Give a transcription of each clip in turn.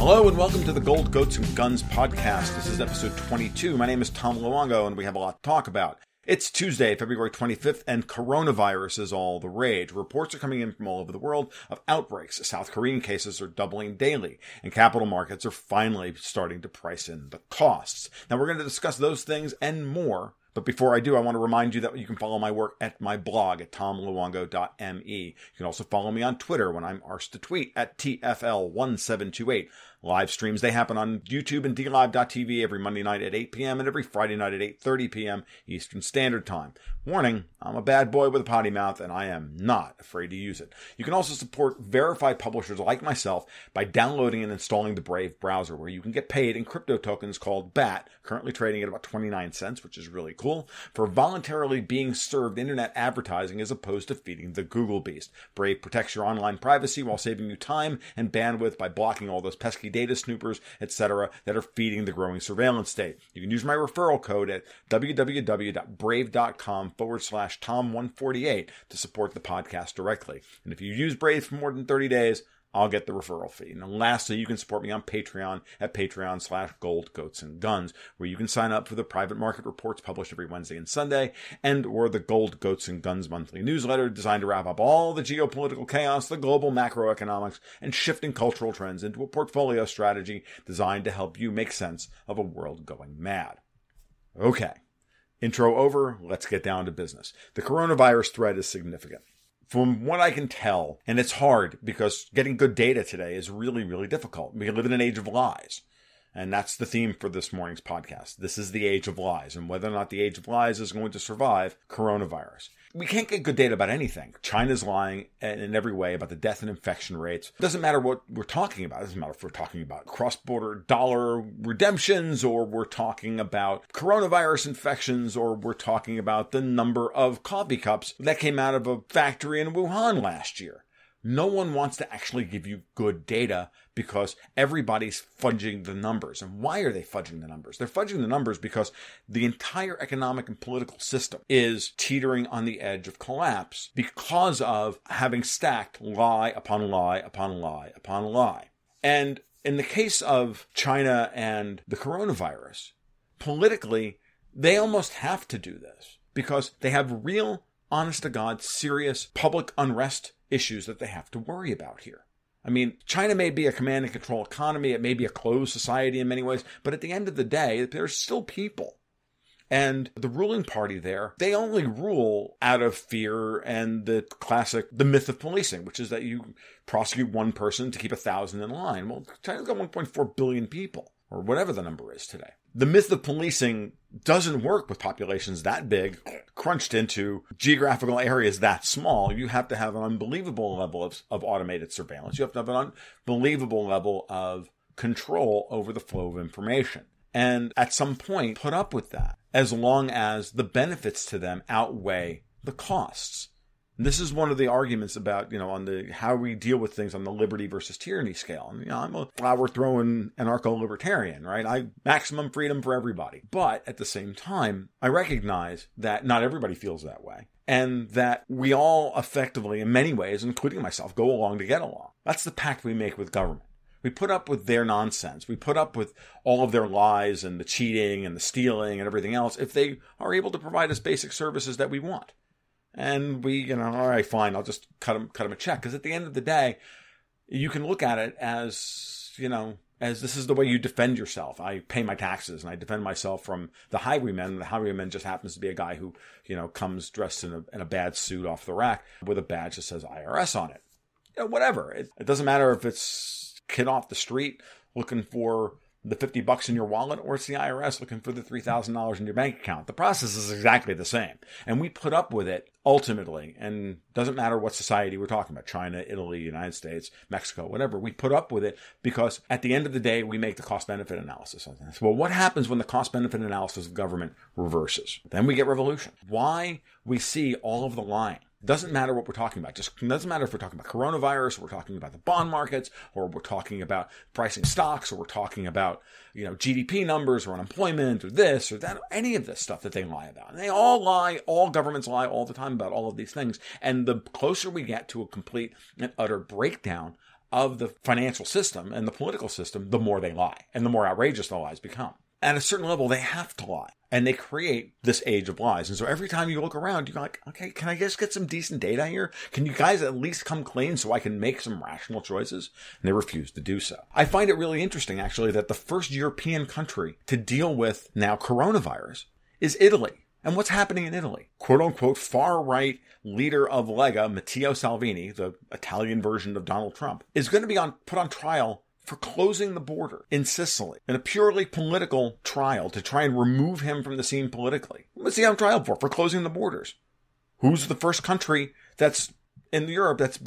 Hello and welcome to the Gold, Goats, and Guns podcast. This is episode 22. My name is Tom Luongo and we have a lot to talk about. It's Tuesday, February 25th, and coronavirus is all the rage. Reports are coming in from all over the world of outbreaks. South Korean cases are doubling daily, and capital markets are finally starting to price in the costs. Now, we're going to discuss those things and more. But before I do, I want to remind you that you can follow my work at my blog at tomluongo.me. You can also follow me on Twitter when I'm arsed to tweet at TFL1728. Live streams, they happen on YouTube and DLive.tv every Monday night at 8 p.m. and every Friday night at 8:30 p.m. Eastern Standard Time. Warning, I'm a bad boy with a potty mouth and I am not afraid to use it. You can also support verified publishers like myself by downloading and installing the Brave browser, where you can get paid in crypto tokens called BAT, currently trading at about 29 cents, which is really cool, for voluntarily being served internet advertising as opposed to feeding the Google beast. Brave protects your online privacy while saving you time and bandwidth by blocking all those pesky data snoopers, etc., that are feeding the growing surveillance state. You can use my referral code at www.brave.com/Tom148 to support the podcast directly. And if you use Brave for more than 30 days, I'll get the referral fee. And lastly, you can support me on Patreon at patreon.com/goldgoatsandguns, where you can sign up for the private market reports published every Wednesday and Sunday, and or the Gold, Goats, and Guns monthly newsletter designed to wrap up all the geopolitical chaos, the global macroeconomics, and shifting cultural trends into a portfolio strategy designed to help you make sense of a world going mad. Okay, intro over, let's get down to business. The coronavirus threat is significant. From what I can tell, and it's hard because getting good data today is really, really difficult. We live in an age of lies. And that's the theme for this morning's podcast. This is the age of lies, and whether or not the age of lies is going to survive coronavirus. We can't get good data about anything. China's lying in every way about the death and infection rates. It doesn't matter what we're talking about. It doesn't matter if we're talking about cross-border dollar redemptions, or we're talking about coronavirus infections, or we're talking about the number of coffee cups that came out of a factory in Wuhan last year. No one wants to actually give you good data because everybody's fudging the numbers. And why are they fudging the numbers? They're fudging the numbers because the entire economic and political system is teetering on the edge of collapse because of having stacked lie upon lie upon lie upon lie. And in the case of China and the coronavirus, politically, they almost have to do this because they have real, honest-to-God, serious public unrest issues that they have to worry about here. I mean, China may be a command and control economy. It may be a closed society in many ways, but at the end of the day, there's still people. And the ruling party there, they only rule out of fear and the myth of policing, which is that you prosecute one person to keep 1,000 in line. Well, China's got 1.4 billion people, or whatever the number is today. The myth of policing doesn't work with populations that big, crunched into geographical areas that small. You have to have an unbelievable level of automated surveillance. You have to have an unbelievable level of control over the flow of information. And at some point, put up with that, as long as the benefits to them outweigh the costs. This is one of the arguments about, on the how we deal with things on the liberty versus tyranny scale. And, I'm a flower-throwing anarcho-libertarian, right? Maximum freedom for everybody. But at the same time, I recognize that not everybody feels that way. And that we all effectively, in many ways, including myself, go along to get along. That's the pact we make with government. We put up with their nonsense. We put up with all of their lies and the cheating and the stealing and everything else if they are able to provide us basic services that we want. And we, all right, fine, I'll just cut them a check. Because at the end of the day, you can look at it as, as this is the way you defend yourself. I pay my taxes and I defend myself from the highwayman. The highwayman just happens to be a guy who, comes dressed in a bad suit off the rack with a badge that says IRS on it. Whatever. It doesn't matter if it's a kid off the street looking for the $50 in your wallet, or it's the IRS looking for the $3,000 in your bank account. The process is exactly the same. And we put up with it ultimately. And doesn't matter what society we're talking about, China, Italy, United States, Mexico, whatever. We put up with it because at the end of the day, we make the cost-benefit analysis on this. Well, what happens when the cost-benefit analysis of government reverses? Then we get revolution. Why we see all of the lying. It doesn't matter what we're talking about. It doesn't matter if we're talking about coronavirus, or we're talking about the bond markets, or we're talking about pricing stocks, or we're talking about, GDP numbers or unemployment or this or that, any of this stuff that they lie about. And they all lie, all governments lie all the time about all of these things. And the closer we get to a complete and utter breakdown of the financial system and the political system, the more they lie and the more outrageous the lies become. At a certain level, they have to lie, and they create this age of lies. And so every time you look around, you're like, okay, can I just get some decent data here? Can you guys at least come clean so I can make some rational choices? And they refuse to do so. I find it really interesting, actually, that the first European country to deal with now coronavirus is Italy. And what's happening in Italy? Quote unquote far-right leader of Lega, Matteo Salvini, the Italian version of Donald Trump, is going to be put on trial for closing the border in Sicily in a purely political trial to try and remove him from the scene politically. What's he on trial for? For closing the borders. Who's the first country that's in Europe that's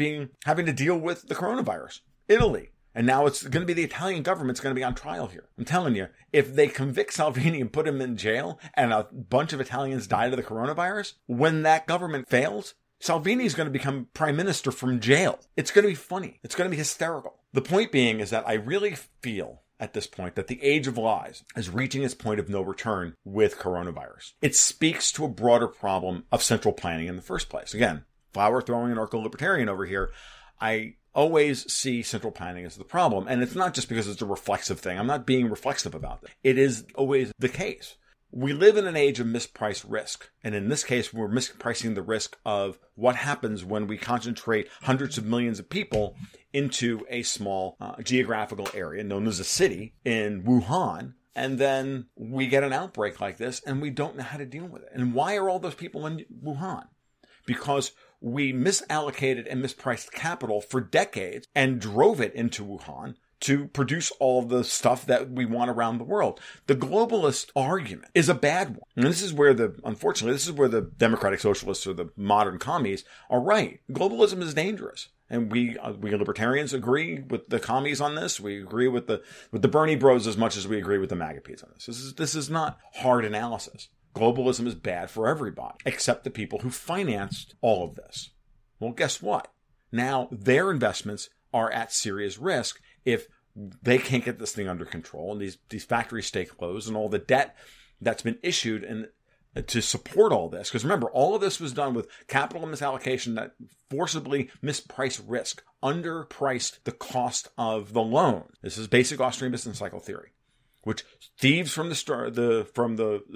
having to deal with the coronavirus? Italy. And now it's going to be the Italian government's going to be on trial here. I'm telling you, if they convict Salvini and put him in jail and a bunch of Italians die to the coronavirus, when that government fails, Salvini is going to become prime minister from jail. It's going to be funny. It's going to be hysterical. The point being is that I really feel at this point that the age of lies is reaching its point of no return with coronavirus. It speaks to a broader problem of central planning in the first place. Again, flower throwing anarcho-libertarian over here, I always see central planning as the problem. And it's not just because it's a reflexive thing. I'm not being reflexive about it. It is always the case. We live in an age of mispriced risk. And in this case, we're mispricing the risk of what happens when we concentrate hundreds of millions of people into a small geographical area known as a city in Wuhan. And then we get an outbreak like this and we don't know how to deal with it. And why are all those people in Wuhan? Because we misallocated and mispriced capital for decades and drove it into Wuhan to produce all the stuff that we want around the world. The globalist argument is a bad one. And unfortunately, this is where the democratic socialists or the modern commies are right. Globalism is dangerous. And we libertarians agree with the commies on this. We agree with the Bernie bros as much as we agree with the MAGA Ps on this. This is not hard analysis. Globalism is bad for everybody, except the people who financed all of this. Well, guess what? Now their investments are at serious risk if they can't get this thing under control and these factories stay closed and all the debt that's been issued and to support all this. Because remember, all of this was done with capital misallocation that forcibly mispriced risk, underpriced the cost of the loan. This is basic Austrian business cycle theory, which thieves from the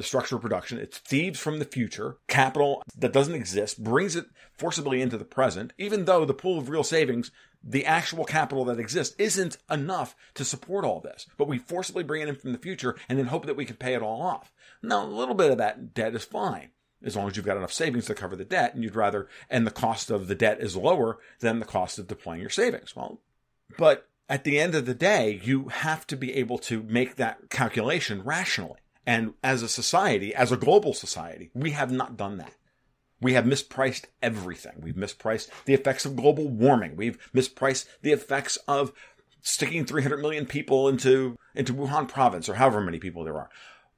structure of production. It's thieves from the future. Capital that doesn't exist brings it forcibly into the present, even though the pool of real savings, the actual capital that exists, isn't enough to support all this. But we forcibly bring it in from the future and then hope that we can pay it all off. Now, a little bit of that debt is fine, as long as you've got enough savings to cover the debt, and the cost of the debt is lower than the cost of deploying your savings. Well, but at the end of the day, you have to be able to make that calculation rationally. And as a society, as a global society, we have not done that. We have mispriced everything. We've mispriced the effects of global warming. We've mispriced the effects of sticking 300 million people into Wuhan province, or however many people there are.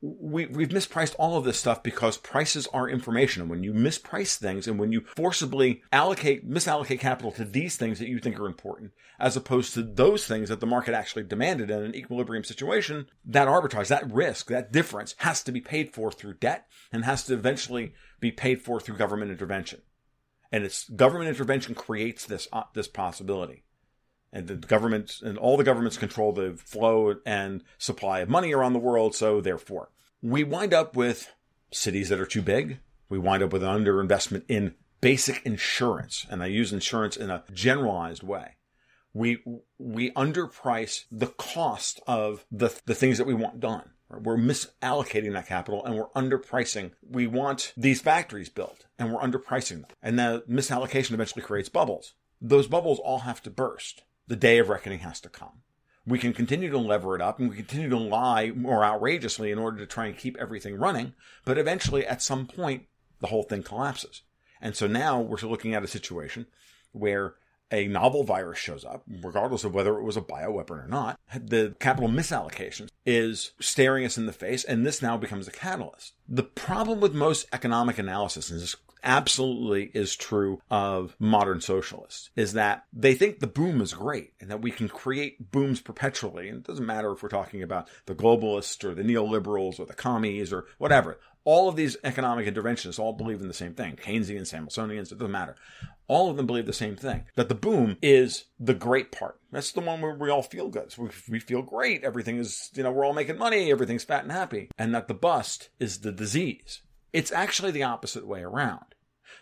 We've mispriced all of this stuff because prices are information. And when you misprice things and when you forcibly misallocate capital to these things that you think are important, as opposed to those things that the market actually demanded in an equilibrium situation, that arbitrage, that risk, that difference has to be paid for through debt and has to eventually be paid for through government intervention. And it's government intervention creates this possibility. And all the governments control the flow and supply of money around the world. So therefore, we wind up with cities that are too big. We wind up with an underinvestment in basic insurance. And I use insurance in a generalized way. We underprice the cost of the things that we want done. We're misallocating that capital and we're underpricing. We want these factories built and we're underpricing them. And the misallocation eventually creates bubbles. Those bubbles all have to burst. The day of reckoning has to come. We can continue to lever it up and we continue to lie more outrageously in order to try and keep everything running. But eventually, at some point, the whole thing collapses. And so now we're looking at a situation where a novel virus shows up, regardless of whether it was a bioweapon or not. The capital misallocation is staring us in the face, and this now becomes a catalyst. The problem with most economic analysis, and this absolutely is true of modern socialists is that they think the boom is great and that we can create booms perpetually. And it doesn't matter if we're talking about the globalists or the neoliberals or the commies or whatever. All of these economic interventionists all believe in the same thing. Keynesians, Samuelsonians, it doesn't matter. All of them believe the same thing, that the boom is the great part. That's the one where we all feel good. So we feel great. Everything is, we're all making money. Everything's fat and happy. And that the bust is the disease. It's actually the opposite way around.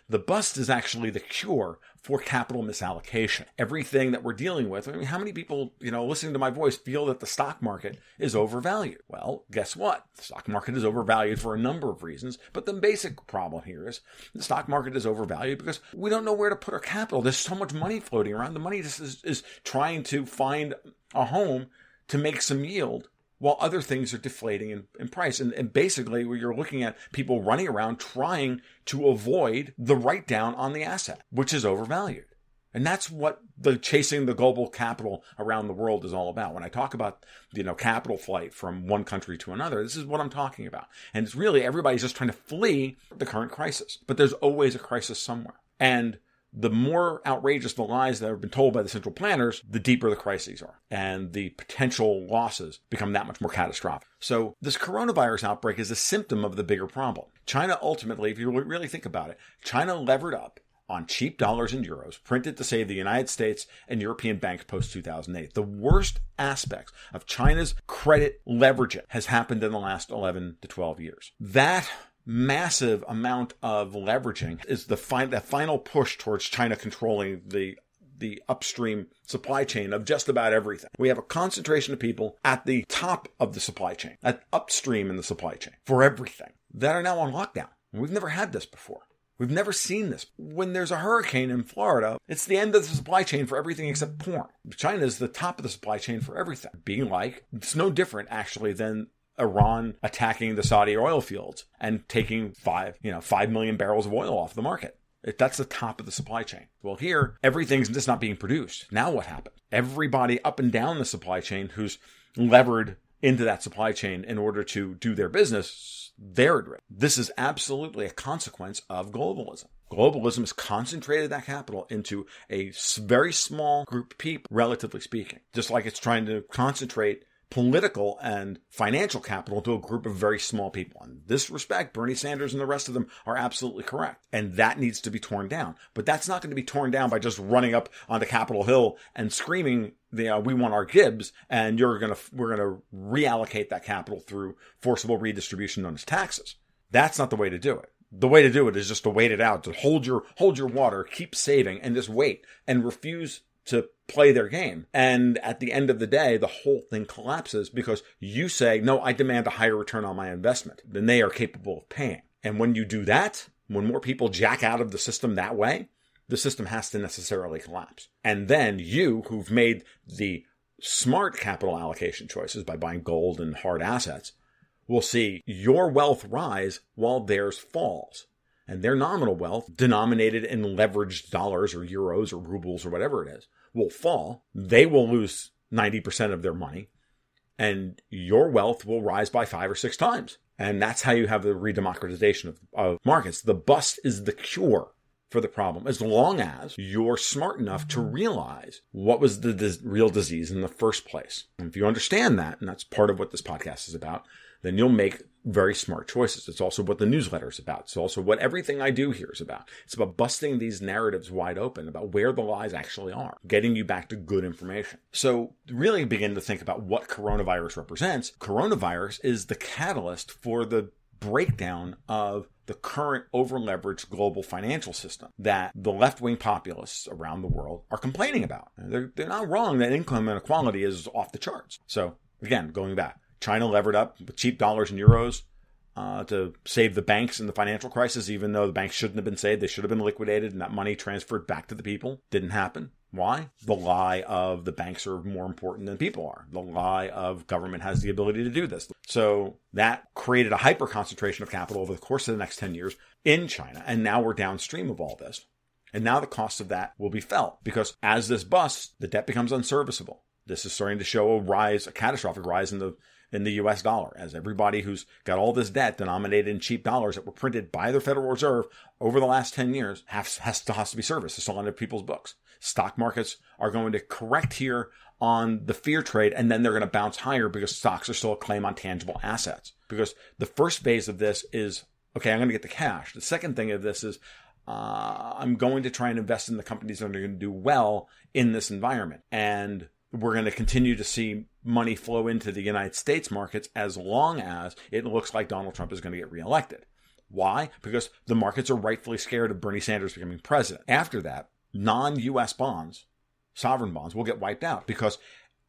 The bust is actually the cure for capital misallocation. Everything that we're dealing with, how many people, listening to my voice feel that the stock market is overvalued? Well, guess what? The stock market is overvalued for a number of reasons, but the basic problem here is the stock market is overvalued because we don't know where to put our capital. There's so much money floating around. The money just is trying to find a home to make some yield, while other things are deflating in price. And basically, you're looking at people running around trying to avoid the write-down on the asset, which is overvalued. And that's what chasing the global capital around the world is all about. When I talk about, capital flight from one country to another, this is what I'm talking about. And it's really everybody's just trying to flee the current crisis. But there's always a crisis somewhere. And the more outrageous the lies that have been told by the central planners, the deeper the crises are. And the potential losses become that much more catastrophic. So this coronavirus outbreak is a symptom of the bigger problem. China ultimately, if you really think about it, China levered up on cheap dollars and euros printed to save the United States and European banks post-2008. The worst aspects of China's credit leveraging has happened in the last 11 to 12 years. That massive amount of leveraging is the final push towards China controlling the upstream supply chain of just about everything. We have a concentration of people at the top of the supply chain, at upstream in the supply chain for everything, that are now on lockdown. We've never had this before. We've never seen this. When there's a hurricane in Florida, it's the end of the supply chain for everything except porn. China is the top of the supply chain for everything. It's no different actually than Iran attacking the Saudi oil fields and taking 5 million barrels of oil off the market. That's the top of the supply chain. Well, here, everything's just not being produced. Now what happened? Everybody up and down the supply chain who's levered into that supply chain in order to do their business, they're at risk. This is absolutely a consequence of globalism. Globalism has concentrated that capital into a very small group of people, relatively speaking. Just like it's trying to concentrate political and financial capital to a group of very small people. In this respect, Bernie Sanders and the rest of them are absolutely correct. And that needs to be torn down. But that's not going to be torn down by just running up onto Capitol Hill and screaming, we want our Gibbs, and we're going to reallocate that capital through forcible redistribution known as taxes. That's not the way to do it. The way to do it is just to wait it out, to hold your water, keep saving, and just wait and refuse to play their game. And at the end of the day, the whole thing collapses because you say, no, I demand a higher return on my investment than they are capable of paying. And when you do that, when more people jack out of the system that way, the system has to necessarily collapse. And then you, who've made the smart capital allocation choices by buying gold and hard assets, will see your wealth rise while theirs falls. And their nominal wealth, denominated in leveraged dollars or euros or rubles or whatever it is, will fall. They will lose 90% of their money. And your wealth will rise by 5 or 6 times. And that's how you have the redemocratization of markets. The bust is the cure for the problem, as long as you're smart enough to realize what was the real disease in the first place. And if you understand that, and that's part of what this podcast is about, then you'll make very smart choices. It's also what the newsletter is about. It's also what everything I do here is about. It's about busting these narratives wide open about where the lies actually are, getting you back to good information. So really begin to think about what coronavirus represents. Coronavirus is the catalyst for the breakdown of the current over-leveraged global financial system that the left-wing populists around the world are complaining about. They're not wrong that income inequality is off the charts. So again, going back, China levered up with cheap dollars and euros to save the banks in the financial crisis, even though the banks shouldn't have been saved. They should have been liquidated and that money transferred back to the people. Didn't happen. Why? The lie of the banks are more important than people are. The lie of government has the ability to do this. So that created a hyper concentration of capital over the course of the next 10 years in China. And now we're downstream of all this. And now the cost of that will be felt because as this busts, the debt becomes unserviceable. This is starting to show a catastrophic rise in in the US dollar, as everybody who's got all this debt denominated in cheap dollars that were printed by the Federal Reserve over the last 10 years has to be serviced. It's all under people's books. Stock markets are going to correct here on the fear trade, and then they're going to bounce higher because stocks are still a claim on tangible assets. Because the first phase of this is, okay, I'm going to get the cash. The second thing of this is, I'm going to try and invest in the companies that are going to do well in this environment. And we're going to continue to see money flow into the United States markets as long as it looks like Donald Trump is going to get reelected. Why? Because the markets are rightfully scared of Bernie Sanders becoming president. After that, non-U.S. bonds, sovereign bonds, will get wiped out because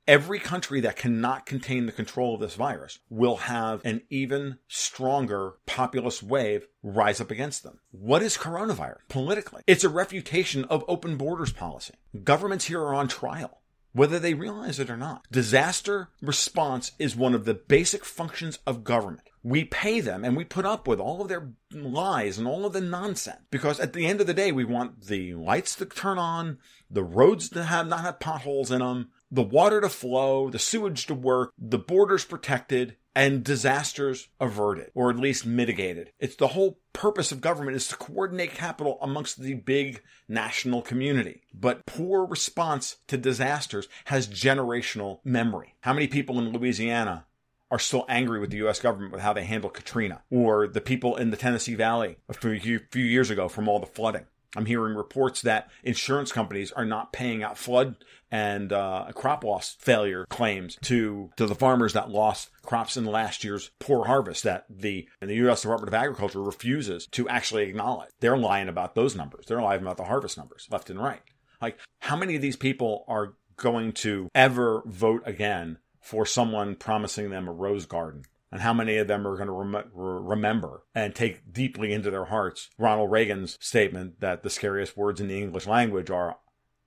every country that cannot contain the control of this virus will have an even stronger populist wave rise up against them. What is coronavirus politically? It's a refutation of open borders policy. Governments here are on trial, whether they realize it or not. Disaster response is one of the basic functions of government. We pay them and we put up with all of their lies and all of the nonsense because at the end of the day, we want the lights to turn on, the roads to not have potholes in them, the water to flow, the sewage to work, the borders protected, and disasters averted, or at least mitigated. It's the whole purpose of government is to coordinate capital amongst the big national community. But poor response to disasters has generational memory. How many people in Louisiana are still angry with the U.S. government with how they handled Katrina, or the people in the Tennessee Valley a few years ago from all the flooding? I'm hearing reports that insurance companies are not paying out flood and crop loss failure claims to the farmers that lost crops in last year's poor harvest that the U.S. Department of Agriculture refuses to actually acknowledge. They're lying about those numbers. They're lying about the harvest numbers left and right. Like, how many of these people are going to ever vote again for someone promising them a rose garden? And how many of them are going to remember and take deeply into their hearts Ronald Reagan's statement that the scariest words in the English language are,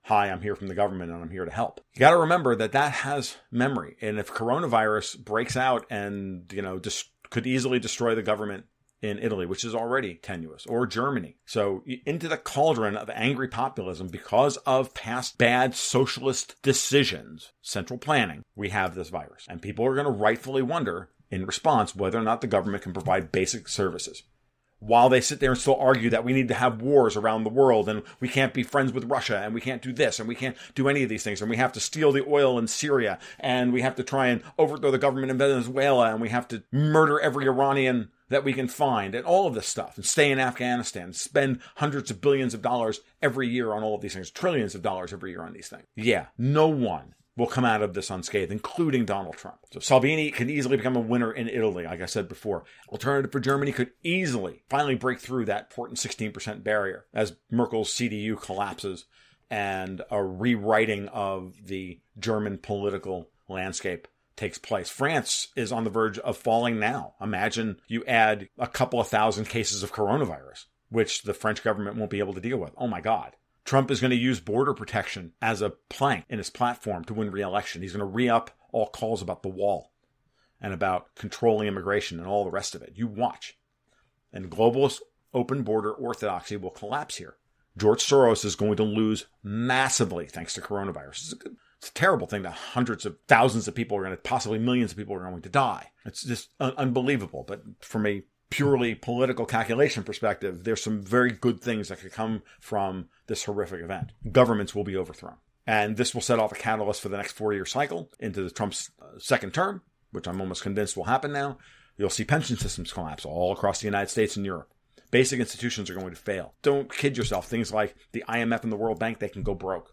"Hi, I'm here from the government and I'm here to help." You got to remember that has memory. And if coronavirus breaks out and, could easily destroy the government in Italy, which is already tenuous, or Germany. So into the cauldron of angry populism because of past bad socialist decisions, central planning, we have this virus. And people are going to rightfully wonder, in response, whether or not the government can provide basic services. While they sit there and still argue that we need to have wars around the world and we can't be friends with Russia and we can't do this and we can't do any of these things and we have to steal the oil in Syria and we have to try and overthrow the government in Venezuela and we have to murder every Iranian that we can find and all of this stuff and stay in Afghanistan, spend hundreds of billions of dollars every year on all of these things, trillions of dollars every year on these things. Yeah, no one will come out of this unscathed, including Donald Trump. So Salvini could easily become a winner in Italy, like I said before. Alternative for Germany could easily finally break through that important 16% barrier as Merkel's CDU collapses and a rewriting of the German political landscape takes place. France is on the verge of falling now. Imagine you add a couple of thousand cases of coronavirus, which the French government won't be able to deal with. Oh my God. Trump is going to use border protection as a plank in his platform to win re-election. He's going to re-up all calls about the wall and about controlling immigration and all the rest of it. You watch. And globalist open border orthodoxy will collapse here. George Soros is going to lose massively thanks to coronavirus. It's a terrible thing that hundreds of thousands of people are going to, possibly millions of people are going to die. It's just unbelievable. But from a purely political calculation perspective, there's some very good things that could come from this horrific event. Governments will be overthrown. And this will set off a catalyst for the next 4-year cycle into the Trump's second term, which I'm almost convinced will happen now. You'll see pension systems collapse all across the United States and Europe. Basic institutions are going to fail. Don't kid yourself. Things like the IMF and the World Bank, they can go broke.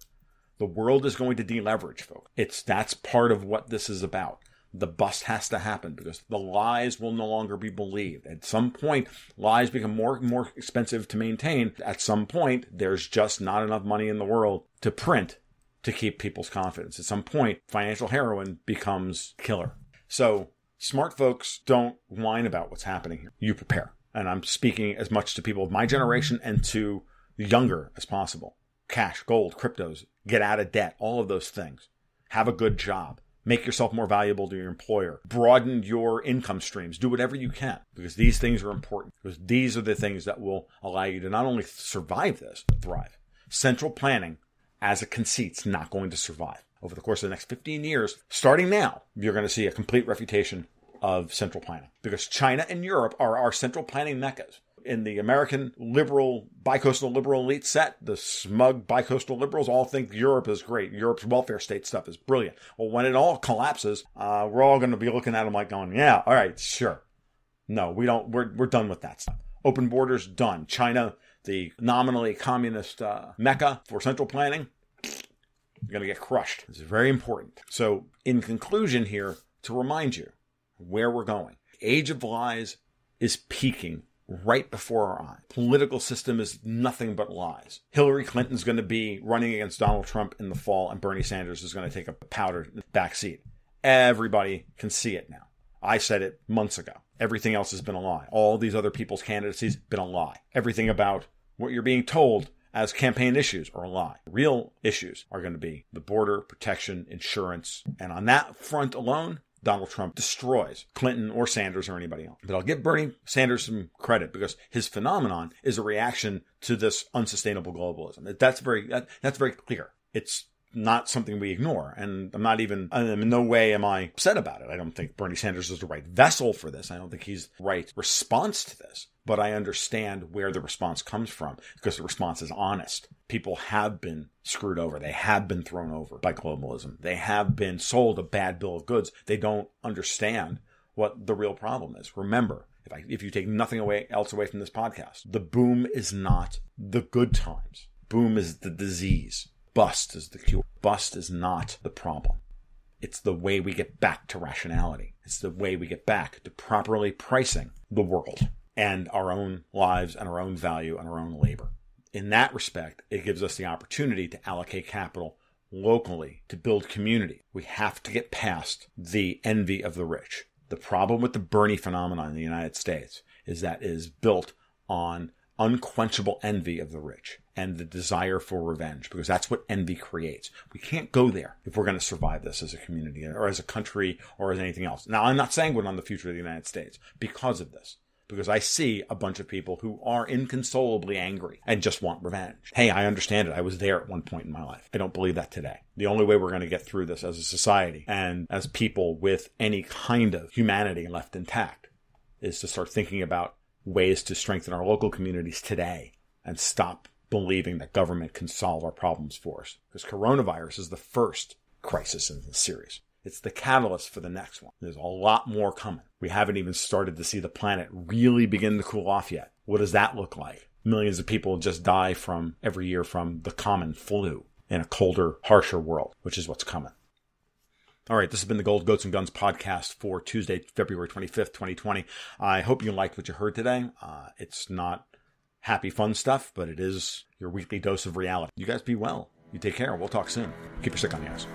The world is going to deleverage, folks. That's part of what this is about. The bust has to happen because the lies will no longer be believed. At some point, lies become more and more expensive to maintain. At some point, there's just not enough money in the world to print to keep people's confidence. At some point, financial heroin becomes killer. So smart folks don't whine about what's happening here. You prepare. And I'm speaking as much to people of my generation and to younger as possible. Cash, gold, cryptos, get out of debt, all of those things. Have a good job. Make yourself more valuable to your employer. Broaden your income streams. Do whatever you can because these things are important. Because these are the things that will allow you to not only survive this, but thrive. Central planning as a conceit's not going to survive. Over the course of the next 15 years, starting now, you're going to see a complete refutation of central planning. Because China and Europe are our central planning meccas. In the American liberal, bicoastal liberal elite set, the smug bicoastal liberals all think Europe is great. Europe's welfare state stuff is brilliant. Well, when it all collapses, we're all going to be looking at them like going, yeah, all right, sure. No, we don't. We're done with that stuff. Open borders, done. China, the nominally communist mecca for central planning, you're going to get crushed. This is very important. So in conclusion here, to remind you where we're going, age of lies is peaking right before our eyes. Political system is nothing but lies. Hillary Clinton's going to be running against Donald Trump in the fall, and Bernie Sanders is going to take a powder back seat. Everybody can see it now. I said it months ago. Everything else has been a lie. All these other people's candidacies been a lie. Everything about what you're being told as campaign issues are a lie. Real issues are going to be the border, protection, insurance. And on that front alone, Donald Trump destroys Clinton or Sanders or anybody else. But I'll give Bernie Sanders some credit because his phenomenon is a reaction to this unsustainable globalism. That's very clear. It's not something we ignore. And in no way am I upset about it. I don't think Bernie Sanders is the right vessel for this. I don't think he's the right response to this. But I understand where the response comes from because the response is honest. People have been screwed over. They have been thrown over by globalism. They have been sold a bad bill of goods. They don't understand what the real problem is. Remember, if you take nothing else away from this podcast, the boom is not the good times. Boom is the disease. Bust is the cure. Bust is not the problem. It's the way we get back to rationality. It's the way we get back to properly pricing the world and our own lives and our own value and our own labor. In that respect, it gives us the opportunity to allocate capital locally to build community. We have to get past the envy of the rich. The problem with the Bernie phenomenon in the United States is that it is built on unquenchable envy of the rich and the desire for revenge, because that's what envy creates. We can't go there if we're going to survive this as a community or as a country or as anything else. Now, I'm not sanguine on the future of the United States because of this, because I see a bunch of people who are inconsolably angry and just want revenge. Hey, I understand it. I was there at one point in my life. I don't believe that today. The only way we're going to get through this as a society and as people with any kind of humanity left intact is to start thinking about ways to strengthen our local communities today and stop believing that government can solve our problems for us. Because coronavirus is the first crisis in this series. It's the catalyst for the next one. There's a lot more coming. We haven't even started to see the planet really begin to cool off yet. What does that look like? Millions of people just die every year from the common flu in a colder, harsher world, which is what's coming. All right, this has been the Gold, Goats, and Guns podcast for Tuesday, February 25th, 2020. I hope you liked what you heard today. It's not happy, fun stuff, but it is your weekly dose of reality. You guys be well. You take care. We'll talk soon. Keep your stick on the ice.